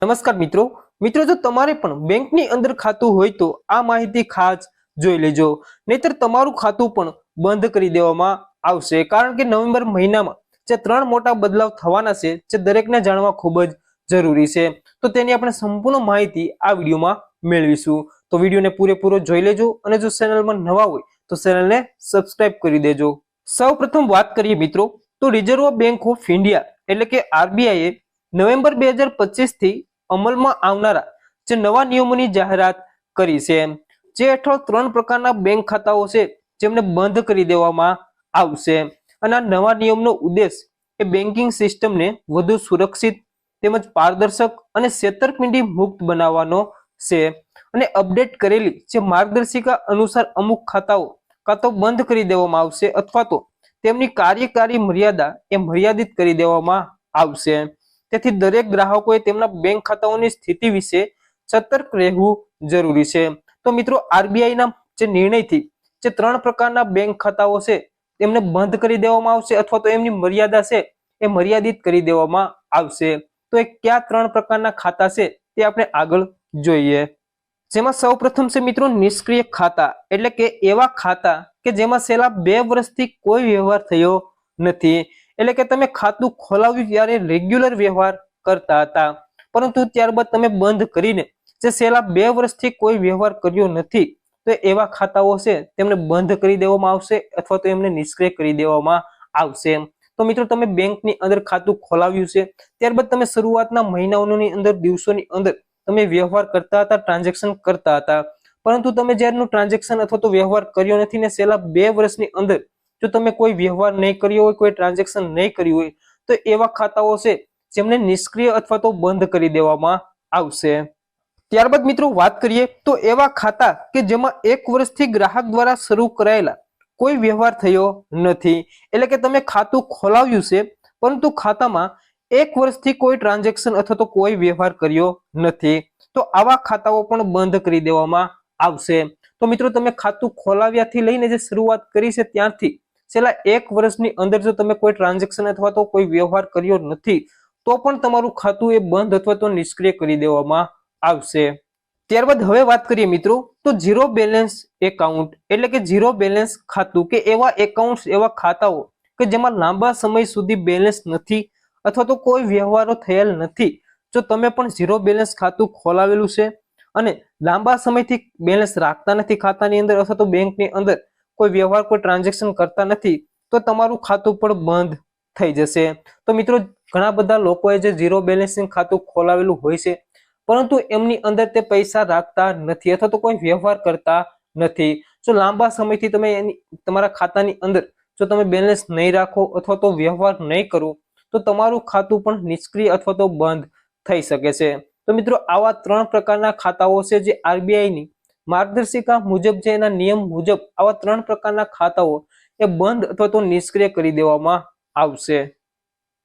નમસ્કાર મિત્રો મિત્રો જો તમારે પણ બેંકની અંદર ખાતું હોય તો આ માહિતી ખાસ જોઈ લેજો, નહીતર તમારું ખાતું પણ બંધ કરી દેવામાં આવશે। કારણ કે નવેમ્બર મહિનામાં જે 3 મોટા બદલાવ થવાના છે જે દરેકને જાણવા ખૂબ જ જરૂરી છે, તો તેની આપણે સંપૂર્ણ માહિતી આ વિડીયોમાં મેળવીશું। તો વિડીયોને પૂરેપૂરો જોઈ લેજો અને જો ચેનલમાં નવા હોય તો ચેનલને સબસ્ક્રાઇબ કરી દેજો। સૌપ્રથમ વાત કરીએ મિત્રો તો રિઝર્વ બેંક ઓફ ઇન્ડિયા એટલે કે આરબીઆઈ એ નવેમ્બર 2025 થી અમલમાં આવનારા જે નવા નિયમોની જાહેરાત કરી છે, જે હેઠળ 3 પ્રકારના બેંક ખાતાઓ છે જેમને બંધ કરી દેવામાં આવશે। અને આ નવા નિયમનો ઉદ્દેશ એ બેન્કિંગ સિસ્ટમને વધુ સુરક્ષિત તેમજ પારદર્શક અને છેતરપિંડી મુક્ત બનાવવાનો છે। અને અપડેટ કરેલી જે માર્ગદર્શિકા અનુસાર અમુક ખાતાઓ કાં તો બંધ કરી દેવામાં આવશે અથવા તો તેમની કાર્યકારી મર્યાદા એ મર્યાદિત કરી દેવામાં આવશે। તેથી દરેક ગ્રાહકોએ તેમના બેંક ખાતાઓની સ્થિતિ વિશે સતર્ક રહેવું જરૂરી છે। તો મિત્રો આરબીઆઈના જે નિર્ણયથી જે 3 પ્રકારના બેંક ખાતાઓ છે તેમને બંધ કરી દેવામાં આવશે અથવા તો એમની મર્યાદા છે એ મર્યાદિત કરી દેવામાં આવશે। તો એ કયા 3 પ્રકારના ખાતા છે તે આપણે આગળ જોઈએ। જેમાં સૌપ્રથમ છે મિત્રો નિષ્ક્રિય ખાતા, એટલે કે એવા ખાતા કે જેમાં છેલ્લા 2 વર્ષથી કોઈ વ્યવહાર થયો નથી। એટલે કે તમે ખાતું ખોલાવ્યું ત્યારે રેગ્યુલર વ્યવહાર કરતા હતા, પરંતુ ત્યારબાદ તમે બંધ કરીને જે છેલ્લા 2 વર્ષથી કોઈ વ્યવહાર કર્યો નથી, તો એવા ખાતાઓ છે તેમને બંધ કરી દેવામાં આવશે અથવા તો એમને નિષ્ક્રિય કરી દેવામાં આવશે। તો મિત્રો તમે બેંકની અંદર ખાતું ખોલાવ્યું છે, ત્યારબાદ તમે શરૂઆતના મહિનાઓની અંદર દિવસોની અંદર તમે વ્યવહાર કરતા હતા, ટ્રાન્ઝેક્શન કરતા હતા, પરંતુ તમે જ્યારનું ટ્રાન્ઝેક્શન અથવા તો વ્યવહાર કર્યો નથી ને છેલ્લા 2 વર્ષની અંદર જો તમે કોઈ વ્યવહાર નહીં કર્યો હોય, કોઈ ટ્રાન્ઝેક્શન નહીં કર્યું હોય, તો એવા ખાતાઓ છે જેમને નિષ્ક્રિય અથવા તો બંધ કરી દેવામાં આવશે। ત્યારબાદ મિત્રો વાત કરીએ તો એવા ખાતા કે જેમાં 1 વર્ષથી ગ્રાહક દ્વારા શરૂ કરાયેલા કોઈ વ્યવહાર થયો નથી, એટલે કે તમે ખાતું ખોલાવ્યું છે પરંતુ ખાતામાં 1 વર્ષથી કોઈ ટ્રાન્ઝેક્શન અથવા તો કોઈ વ્યવહાર કર્યો નથી, તો આવા ખાતાઓ પણ બંધ કરી દેવામાં આવશે। તો મિત્રો તમે ખાતું ખોલાવ્યાથી લઈને જે શરૂઆત કરી છે ત્યારથી છેલ્લા 1 વર્ષની અંદર જો તમે કોઈ ટ્રાન્ઝેક્શન અથવા તો કોઈ વ્યવહાર કર્યો નથી, તો પણ તમારું ખાતું એ બંધ અથવા તો નિષ્ક્રિય કરી દેવામાં આવશે। ત્યારબાદ હવે વાત કરીએ મિત્રો તો ઝીરો બેલેન્સ એકાઉન્ટ, એટલે કે ઝીરો બેલેન્સ ખાતું કે એવા એકાઉન્ટ્સ, એવા ખાતાઓ કે જેમાં લાંબા સમય સુધી બેલેન્સ નથી અથવા તો કોઈ વ્યવહારો થયેલ નથી। જો તમે પણ ઝીરો બેલેન્સ ખાતું ખોલાવેલું છે અને લાંબા સમયથી બેલેન્સ રાખતા નથી ખાતાની અંદર અથવા તો બેંકની અંદર કોઈ વ્યવહાર, કોઈ ટ્રાન્ઝેક્શન કરતા નથી, તો તમારું ખાતું પણ બંધ થઈ જશે। તો મિત્રો ઘણા બધા લોકોએ જે ઝીરો બેલેન્સિંગ ખાતું ખોલાવેલું હોય છે પરંતુ એમની અંદર તે પૈસા રાખતા નથી અથવા તો કોઈ વ્યવહાર કરતા નથી। જો લાંબા સમયથી તમે તમારા ખાતાની અંદર જો તમે બેલેન્સ નહીં રાખો અથવા તો વ્યવહાર નહીં કરો, તો તમારું ખાતું પણ નિષ્ક્રિય અથવા તો બંધ થઈ શકે છે। તો મિત્રો આવા 3 પ્રકારના ખાતાઓ છે જે આરબીઆઈની માર્ગદર્શિકા મુજબ, જે એના નિયમ મુજબ આવા 3 પ્રકારના ખાતાઓ એ બંધ અથવા તો નિષ્ક્રિય કરી દેવામાં આવશે।